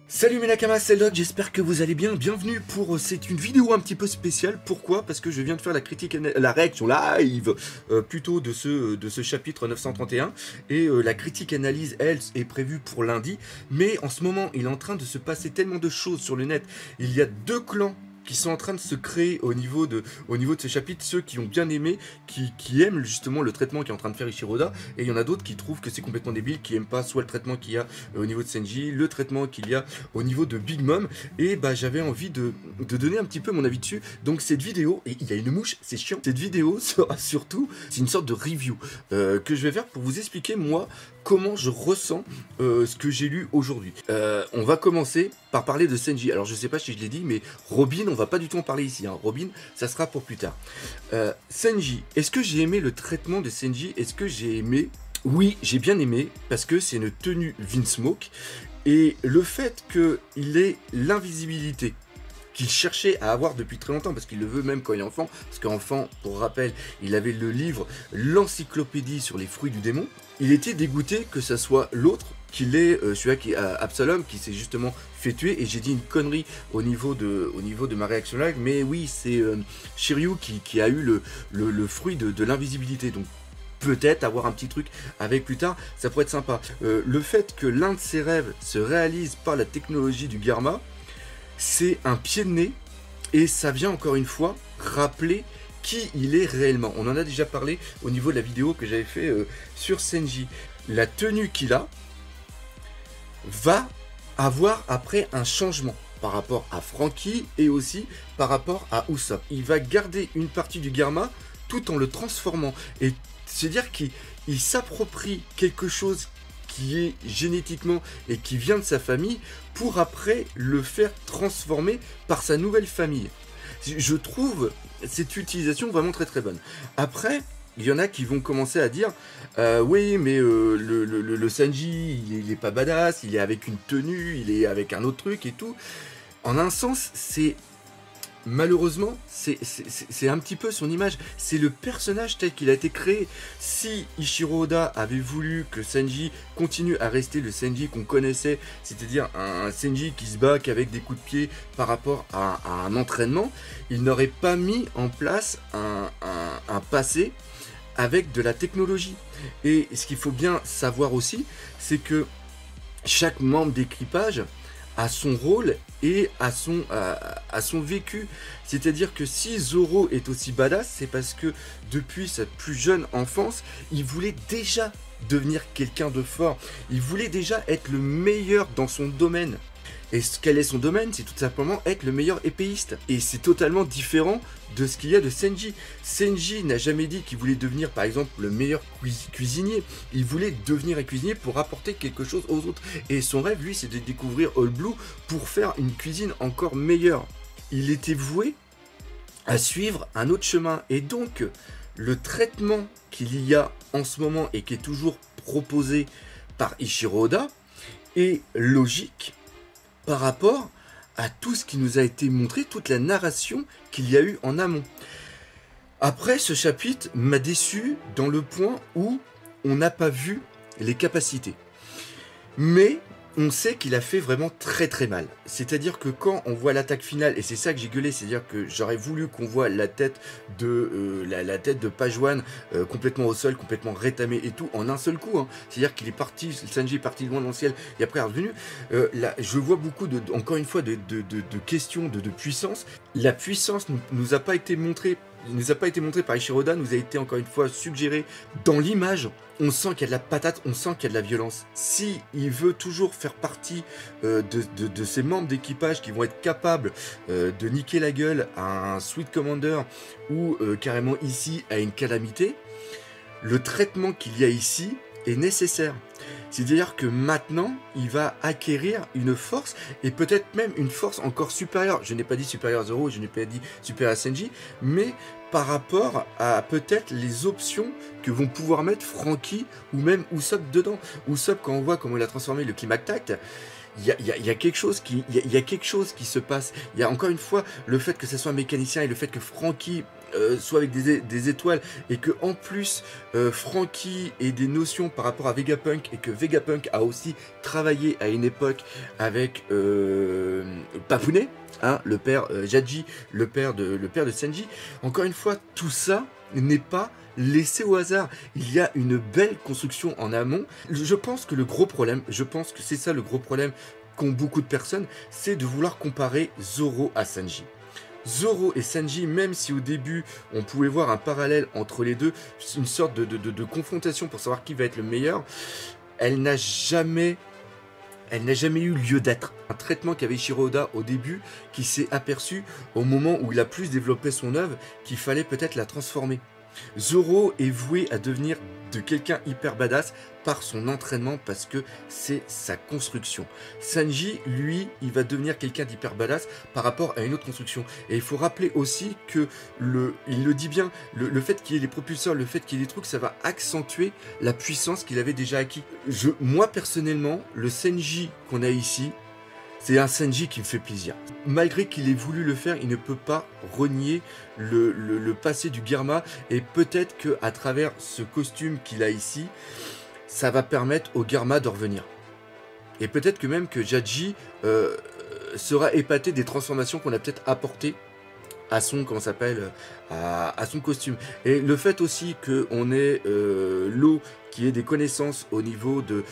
Salut mes Nakamas, c'est Log, j'espère que vous allez bien, bienvenue pour c'est une vidéo un petit peu spéciale. Pourquoi? Parce que je viens de faire la réaction live plutôt de ce chapitre 931 et la critique analyse elle est prévue pour lundi, mais en ce moment il est en train de se passer tellement de choses sur le net. Il y a deux clans qui sont en train de se créer au niveau de ce chapitre, ceux qui ont bien aimé, qui aiment justement le traitement qu'est en train de faire Ishiroda, et il y en a d'autres qui trouvent que c'est complètement débile, qui aiment pas soit le traitement qu'il y a au niveau de Senji, le traitement qu'il y a au niveau de Big Mom, et bah j'avais envie de donner un petit peu mon avis dessus. Donc cette vidéo, et il y a une mouche, c'est chiant, cette vidéo sera surtout, c'est une sorte de review que je vais faire pour vous expliquer moi comment je ressens ce que j'ai lu aujourd'hui. On va commencer par parler de Senji. Alors je sais pas si je l'ai dit, mais Robin, on va pas du tout en parler ici. Hein. Robin, ça sera pour plus tard. Senji, est-ce que j'ai aimé le traitement de Senji? Est-ce que j'ai aimé? Oui, j'ai bien aimé, parce que c'est une tenue Vinsmoke, et le fait qu'il ait l'invisibilité qu'il cherchait à avoir depuis très longtemps, parce qu'il le veut même quand il est enfant, parce qu'enfant, pour rappel, il avait le livre, l'encyclopédie sur les fruits du démon. Il était dégoûté que ça soit l'autre, qu'il est celui-là qui Absalom, qui s'est justement fait tuer, et j'ai dit une connerie au niveau de ma réaction là, mais oui, c'est Shiryu qui a eu le fruit de l'invisibilité, donc peut-être avoir un petit truc avec plus tard, ça pourrait être sympa. Le fait que l'un de ses rêves se réalise par la technologie du Garma, c'est un pied de nez, et ça vient encore une fois rappeler qui il est réellement. On en a déjà parlé au niveau de la vidéo que j'avais fait sur Senji. La tenue qu'il a va avoir après un changement par rapport à Franky et aussi par rapport à Usopp. Il va garder une partie du Garma tout en le transformant, et c'est-à-dire qu'il s'approprie quelque chose qui est génétiquement et qui vient de sa famille, pour après le faire transformer par sa nouvelle famille. Je trouve cette utilisation vraiment très très bonne. Après, il y en a qui vont commencer à dire oui, mais le Sanji, il est pas badass, il est avec une tenue, il est avec un autre truc et tout. En un sens, c'est... Malheureusement, c'est un petit peu son image, c'est le personnage tel qu'il a été créé. Si Ichiro Oda avait voulu que Sanji continue à rester le Sanji qu'on connaissait, c'est-à-dire un Sanji qui se bat qu'avec des coups de pied par rapport à un entraînement, il n'aurait pas mis en place un passé avec de la technologie. Et ce qu'il faut bien savoir aussi, c'est que chaque membre d'équipage à son rôle et à son vécu. C'est-à-dire que si Zoro est aussi badass, c'est parce que depuis sa plus jeune enfance, il voulait déjà devenir quelqu'un de fort. Il voulait déjà être le meilleur dans son domaine. Et quel est son domaine? C'est tout simplement être le meilleur épéiste. Et c'est totalement différent de ce qu'il y a de Senji. Senji n'a jamais dit qu'il voulait devenir, par exemple, le meilleur cuisinier. Il voulait devenir un cuisinier pour apporter quelque chose aux autres. Et son rêve, lui, c'est de découvrir All Blue pour faire une cuisine encore meilleure. Il était voué à suivre un autre chemin. Et donc, le traitement qu'il y a en ce moment et qui est toujours proposé par Ichiro Oda est logique par rapport à tout ce qui nous a été montré, toute la narration qu'il y a eu en amont. Après, ce chapitre m'a déçu dans le point où on n'a pas vu les capacités. Mais on sait qu'il a fait vraiment très très mal. C'est-à-dire que quand on voit l'attaque finale, et c'est ça que j'ai gueulé, c'est-à-dire que j'aurais voulu qu'on voit la tête de la tête de Page One complètement au sol, complètement rétamée et tout, en un seul coup. Hein. C'est-à-dire qu'il est parti, Sanji est parti loin dans le ciel et après est revenu. Là, je vois beaucoup, encore une fois, de questions de puissance. La puissance nous a pas été montrée. Il nous a pas été montré par Ichiro Oda, nous a été encore une fois suggéré dans l'image. On sent qu'il y a de la patate, on sent qu'il y a de la violence. Si il veut toujours faire partie de ces membres d'équipage qui vont être capables de niquer la gueule à un Sweet Commander ou carrément ici à une calamité, le traitement qu'il y a ici est nécessaire. C'est-à-dire que maintenant, il va acquérir une force, et peut-être même une force encore supérieure. Je n'ai pas dit supérieure à Zoro, je n'ai pas dit supérieure à Senji, mais par rapport à peut-être les options que vont pouvoir mettre Franky ou même Usopp dedans. Usopp, quand on voit comment il a transformé le Climac Tact, il y a quelque chose qui, il y a quelque chose qui se passe. Il y a encore une fois le fait que ce soit un mécanicien et le fait que Franky soit avec des étoiles et que en plus Franky ait des notions par rapport à Vegapunk et que Vegapunk a aussi travaillé à une époque avec Papounet, hein, le père Jaji, le père de Sanji. Encore une fois, tout ça n'est pas laissé au hasard. Il y a une belle construction en amont. Je pense que le gros problème, je pense que c'est ça le gros problème qu'ont beaucoup de personnes, c'est de vouloir comparer Zoro à Sanji. Zoro et Sanji, même si au début on pouvait voir un parallèle entre les deux, une sorte de confrontation pour savoir qui va être le meilleur, elle n'a jamais eu lieu d'être. Un traitement qu'avait Eiichiro Oda au début, qui s'est aperçu au moment où il a plus développé son œuvre, qu'il fallait peut-être la transformer. Zoro est voué à devenir de quelqu'un hyper badass par son entraînement, parce que c'est sa construction. Sanji, lui, il va devenir quelqu'un d'hyper badass par rapport à une autre construction. Et il faut rappeler aussi que, il le dit bien, le fait qu'il y ait les propulseurs, le fait qu'il y ait des trucs, ça va accentuer la puissance qu'il avait déjà acquis. Moi, personnellement, le Sanji qu'on a ici, c'est un Sanji qui me fait plaisir. Malgré qu'il ait voulu le faire, il ne peut pas renier le passé du Germa. Et peut-être qu'à travers ce costume qu'il a ici, ça va permettre au Germa de revenir. Et peut-être que même que Jaji sera épaté des transformations qu'on a peut-être apportées à son, comment s'appelle, à son costume. Et le fait aussi qu'on ait l'eau qui ait des connaissances au niveau du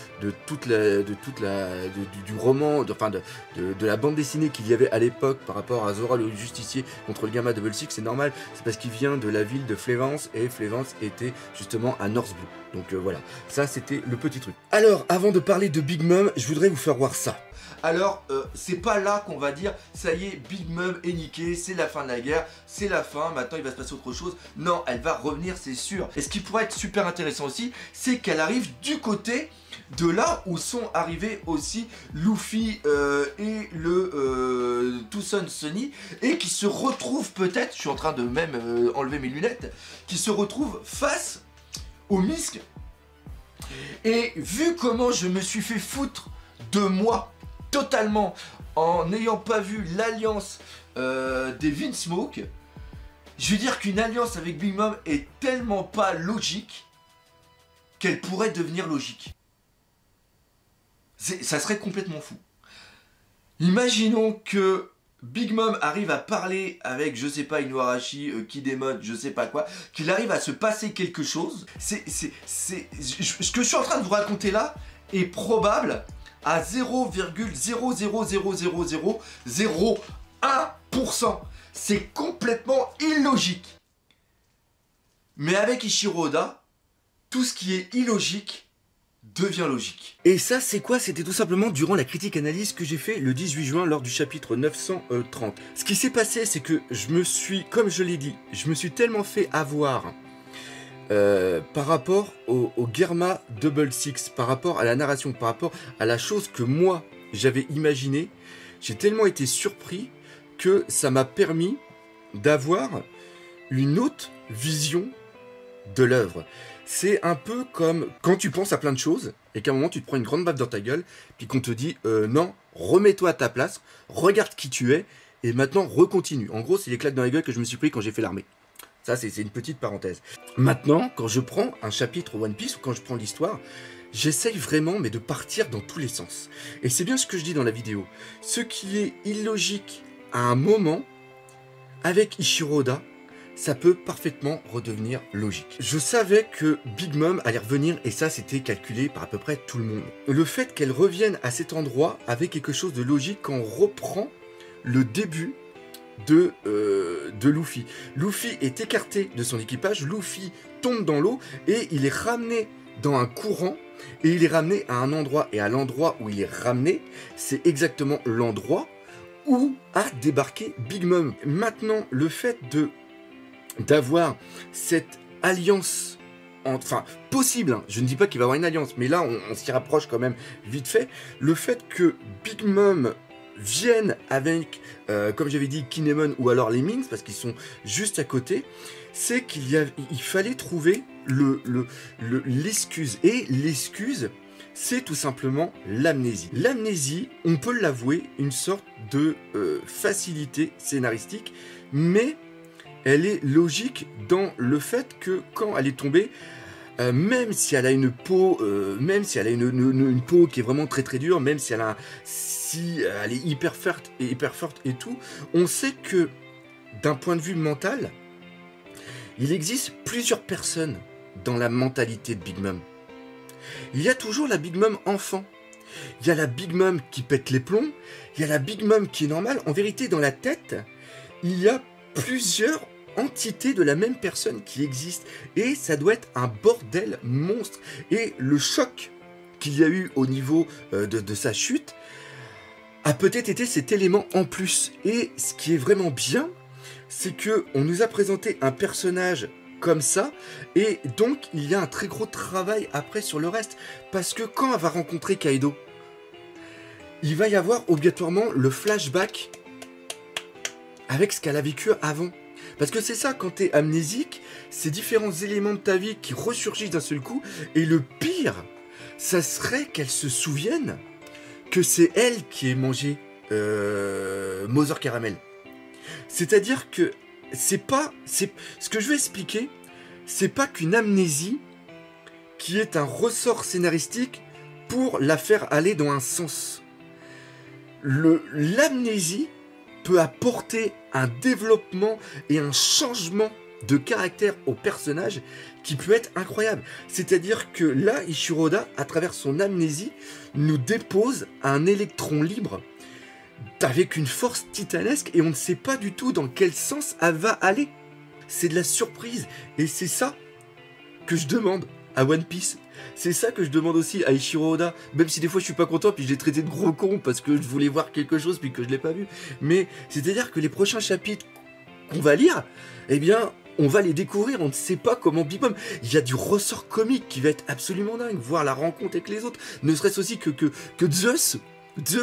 roman, de la bande dessinée qu'il y avait à l'époque par rapport à Zora le justicier contre le Gamma Double Six, c'est normal, c'est parce qu'il vient de la ville de Flévance, et Flévance était justement à North Blue. Donc voilà, ça c'était le petit truc. Alors, avant de parler de Big Mom, je voudrais vous faire voir ça. Alors, c'est pas là qu'on va dire, ça y est, Big Mom est niquée, c'est la fin de la guerre, c'est la fin, maintenant il va se passer autre chose. Non, elle va revenir, c'est sûr. Et ce qui pourrait être super intéressant aussi, c'est qu'elle arrive du côté de là où sont arrivés aussi Luffy et le Tucson Sunny, et qui se retrouvent peut-être, je suis en train de même enlever mes lunettes, qui se retrouvent face au Misk. Et vu comment je me suis fait foutre de moi, totalement, en n'ayant pas vu l'alliance des Vinsmoke, je veux dire qu'une alliance avec Big Mom est tellement pas logique qu'elle pourrait devenir logique. Ça serait complètement fou. Imaginons que Big Mom arrive à parler avec, je sais pas, Inuarashi, Kidemon, je sais pas quoi, qu'il arrive à se passer quelque chose. Ce que je suis en train de vous raconter là est probable à 0,0000001%. C'est complètement illogique. Mais avec Eiichiro Oda, tout ce qui est illogique devient logique. Et ça, c'est quoi? C'était tout simplement durant la critique analyse que j'ai fait le 18 juin lors du chapitre 930. Ce qui s'est passé, c'est que je me suis, comme je l'ai dit, je me suis tellement fait avoir par rapport au Germa Double Six, par rapport à la narration, par rapport à la chose que moi j'avais imaginée, j'ai tellement été surpris que ça m'a permis d'avoir une autre vision de l'œuvre. C'est un peu comme quand tu penses à plein de choses et qu'à un moment tu te prends une grande baffe dans ta gueule, puis qu'on te dit non, remets-toi à ta place, regarde qui tu es et maintenant recontinue. En gros, c'est les claques dans la gueule que je me suis pris quand j'ai fait l'armée. Ça, c'est une petite parenthèse. Maintenant, quand je prends un chapitre One Piece ou quand je prends l'histoire, j'essaye vraiment, mais de partir dans tous les sens. Et c'est bien ce que je dis dans la vidéo. Ce qui est illogique à un moment, avec Eiichiro Oda, ça peut parfaitement redevenir logique. Je savais que Big Mom allait revenir, et ça, c'était calculé par à peu près tout le monde. Le fait qu'elle revienne à cet endroit avec quelque chose de logique quand on reprend le début de Luffy. Luffy est écarté de son équipage, Luffy tombe dans l'eau et il est ramené dans un courant et il est ramené à un endroit, et à l'endroit où il est ramené, c'est exactement l'endroit où a débarqué Big Mom. Maintenant, le fait d'avoir cette alliance, enfin possible, hein, je ne dis pas qu'il va y avoir une alliance, mais là on s'y rapproche quand même vite fait, le fait que Big Mom viennent avec, comme j'avais dit, Kinemon ou alors les Minx, parce qu'ils sont juste à côté, c'est qu'il fallait trouver l'excuse. Et l'excuse, c'est tout simplement l'amnésie. L'amnésie, on peut l'avouer, une sorte de facilité scénaristique, mais elle est logique dans le fait que quand elle est tombée, même si elle a une peau, une peau qui est vraiment très très dure, même si elle est hyper forte et tout, on sait que d'un point de vue mental, il existe plusieurs personnes dans la mentalité de Big Mom. Il y a toujours la Big Mom enfant. Il y a la Big Mom qui pète les plombs, il y a la Big Mom qui est normale. En vérité, dans la tête, il y a plusieurs entités de la même personne qui existent. Et ça doit être un bordel monstre. Et le choc qu'il y a eu au niveau de sa chute a peut-être été cet élément en plus. Et ce qui est vraiment bien, c'est que on nous a présenté un personnage comme ça, et donc il y a un très gros travail après sur le reste, parce que quand elle va rencontrer Kaido, il va y avoir obligatoirement le flashback avec ce qu'elle a vécu avant. Parce que c'est ça, quand t'es amnésique, c'est différents éléments de ta vie qui ressurgissent d'un seul coup, et le pire, ça serait qu'elle se souvienne que c'est elle qui ait mangé Mother Caramel. C'est-à-dire que ce que je vais expliquer, c'est pas qu'une amnésie qui est un ressort scénaristique pour la faire aller dans un sens. L'amnésie peut apporter un développement et un changement de caractère au personnage qui peut être incroyable. C'est-à-dire que là, Eiichiro Oda, à travers son amnésie, nous dépose un électron libre avec une force titanesque, et on ne sait pas du tout dans quel sens elle va aller. C'est de la surprise, et c'est ça que je demande à One Piece. C'est ça que je demande aussi à Eiichiro Oda, même si des fois je suis pas content, puis je l'ai traité de gros con parce que je voulais voir quelque chose puis que je l'ai pas vu. Mais c'est-à-dire que les prochains chapitres qu'on va lire, eh bien, on va les découvrir, on ne sait pas comment Big Mom. Il y a du ressort comique qui va être absolument dingue, voir la rencontre avec les autres, ne serait-ce aussi que Zeus,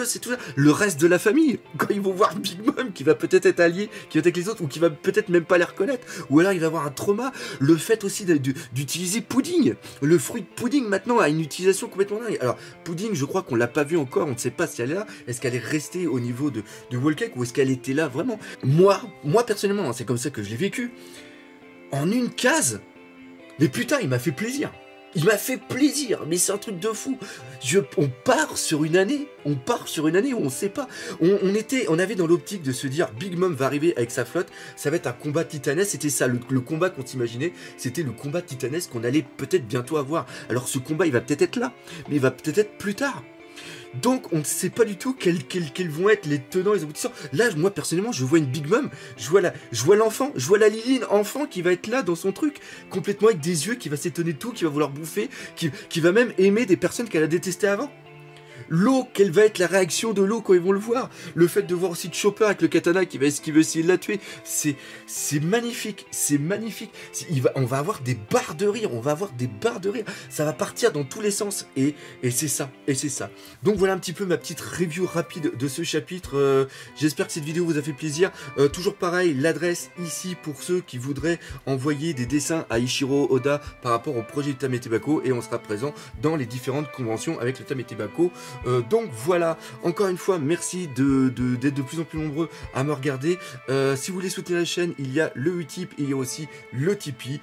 c'est tout ça. Le reste de la famille, quand ils vont voir Big Mom qui va peut-être être allié, qui va être avec les autres, ou qui va peut-être même pas les reconnaître, ou alors il va avoir un trauma. Le fait aussi d'utiliser Pudding, le fruit de Pudding maintenant a une utilisation complètement dingue. Alors Pudding, je crois qu'on l'a pas vu encore, on ne sait pas si elle est là. Est-ce qu'elle est restée au niveau de Whole Cake, ou est-ce qu'elle était là vraiment? Moi personnellement, hein, c'est comme ça que je l'ai vécu. En une case, mais putain, il m'a fait plaisir. Il m'a fait plaisir, mais c'est un truc de fou. On part sur une année où on sait pas. On avait dans l'optique de se dire Big Mom va arriver avec sa flotte, ça va être un combat titanesque. C'était ça, le combat qu'on s'imaginait, c'était le combat titanesque qu'on allait peut-être bientôt avoir. Alors ce combat, il va peut-être être là, mais il va peut-être être plus tard. Donc on ne sait pas du tout quels vont être les tenants et les aboutissants. Là, moi personnellement, je vois une Big Mom, je vois l'enfant, je vois la Liline enfant qui va être là dans son truc, complètement avec des yeux, qui va s'étonner de tout, qui va vouloir bouffer, qui va même aimer des personnes qu'elle a détestées avant. L'eau, quelle va être la réaction de l'eau quand ils vont le voir? Le fait de voir aussi Chopper avec le katana qui veut essayer de la tuer, c'est magnifique, c'est magnifique. On va avoir des barres de rire, ça va partir dans tous les sens, et c'est ça, Donc voilà un petit peu ma petite review rapide de ce chapitre. J'espère que cette vidéo vous a fait plaisir. Toujours pareil, l'adresse ici pour ceux qui voudraient envoyer des dessins à Eiichiro Oda par rapport au projet de Tametebako, et on sera présent dans les différentes conventions avec le Tametebako. Donc voilà, encore une fois, merci d'être de plus en plus nombreux à me regarder. Si vous voulez soutenir la chaîne, il y a le Utip et il y a aussi le Tipeee.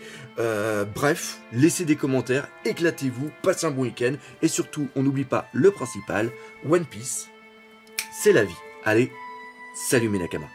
Bref, laissez des commentaires, éclatez-vous, passez un bon week-end, et surtout, on n'oublie pas le principal, One Piece, c'est la vie. Allez, salut mes Nakama.